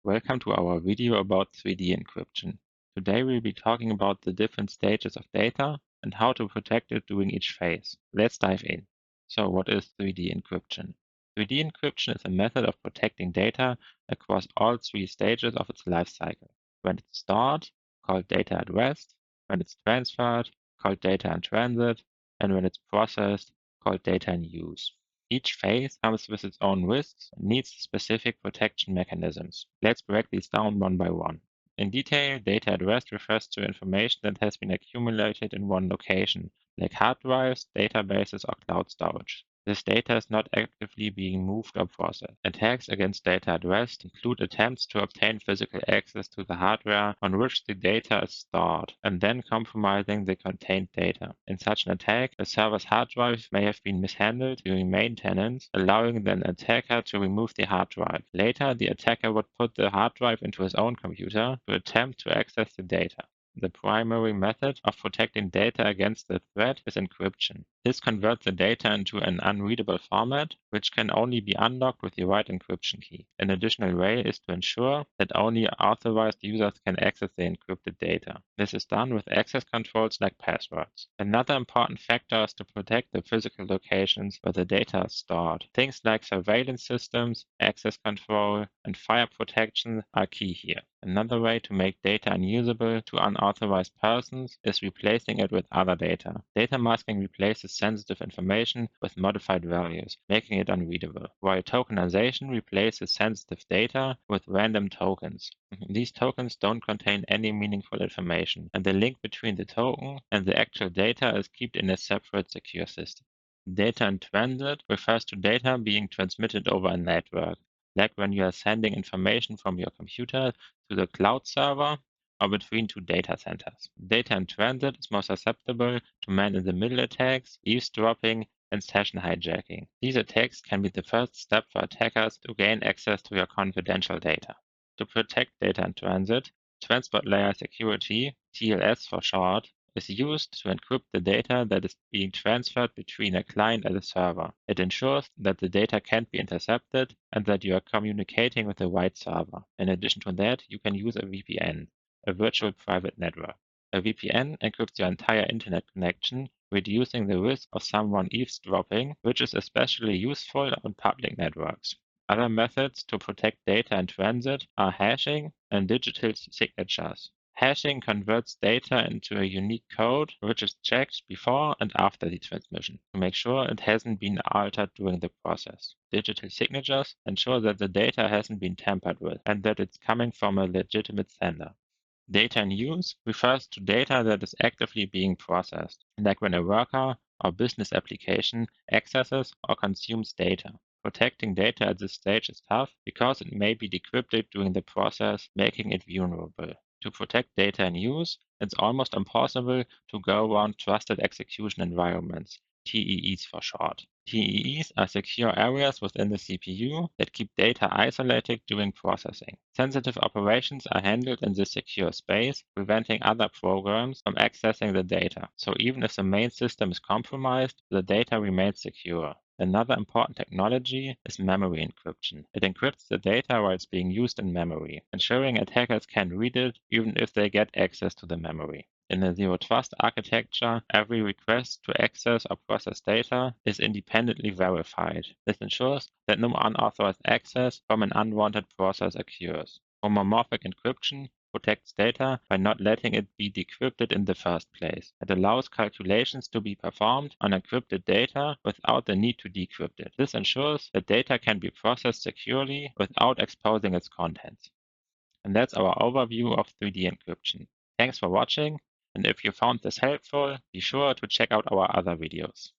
Welcome to our video about 3D encryption. Today we'll be talking about the different stages of data and how to protect it during each phase. Let's dive in. So what is 3D encryption? 3D encryption is a method of protecting data across all three stages of its life cycle. When it's stored, called data at rest; when it's transferred, called data in transit; and when it's processed, called data in use. Each phase comes with its own risks and needs specific protection mechanisms. Let's break these down one by one. In detail, data at rest refers to information that has been accumulated in one location, like hard drives, databases, or cloud storage. This data is not actively being moved or processed. Attacks against data at rest include attempts to obtain physical access to the hardware on which the data is stored, and then compromising the contained data. In such an attack, the server's hard drive may have been mishandled during maintenance, allowing the attacker to remove the hard drive. Later, the attacker would put the hard drive into his own computer to attempt to access the data. The primary method of protecting data against the threat is encryption. This converts the data into an unreadable format, which can only be unlocked with the right encryption key. An additional way is to ensure that only authorized users can access the encrypted data. This is done with access controls like passwords. Another important factor is to protect the physical locations where the data is stored. Things like surveillance systems, access control, and fire protection are key here. Another way to make data unusable to unauthorized persons is replacing it with other data. Data masking replaces sensitive information with modified values, making it unreadable, while tokenization replaces sensitive data with random tokens. These tokens don't contain any meaningful information, and the link between the token and the actual data is kept in a separate secure system. Data in transit refers to data being transmitted over a network, like when you are sending information from your computer to the cloud server or between two data centers. Data in transit is more susceptible to man-in-the-middle attacks, eavesdropping, and session hijacking. These attacks can be the first step for attackers to gain access to your confidential data. To protect data in transit, Transport Layer Security, TLS for short, is used to encrypt the data that is being transferred between a client and a server. It ensures that the data can't be intercepted and that you are communicating with the right server. In addition to that, you can use a VPN, a virtual private network. A VPN encrypts your entire internet connection, reducing the risk of someone eavesdropping, which is especially useful on public networks. Other methods to protect data in transit are hashing and digital signatures. Hashing converts data into a unique code which is checked before and after the transmission to make sure it hasn't been altered during the process. Digital signatures ensure that the data hasn't been tampered with and that it's coming from a legitimate sender. Data in use refers to data that is actively being processed, like when a worker or business application accesses or consumes data. Protecting data at this stage is tough because it may be decrypted during the process, making it vulnerable. To protect data in use, it's almost impossible to go around trusted execution environments, TEEs for short. TEEs are secure areas within the CPU that keep data isolated during processing. Sensitive operations are handled in this secure space, preventing other programs from accessing the data. So even if the main system is compromised, the data remains secure. Another important technology is memory encryption. It encrypts the data while it's being used in memory, ensuring attackers can read it even if they get access to the memory. In a zero-trust architecture, every request to access or process data is independently verified. This ensures that no unauthorized access from an unwanted process occurs. Homomorphic encryption protects data by not letting it be decrypted in the first place. It allows calculations to be performed on encrypted data without the need to decrypt it. This ensures that data can be processed securely without exposing its contents. And that's our overview of 3D encryption. Thanks for watching, and if you found this helpful, be sure to check out our other videos.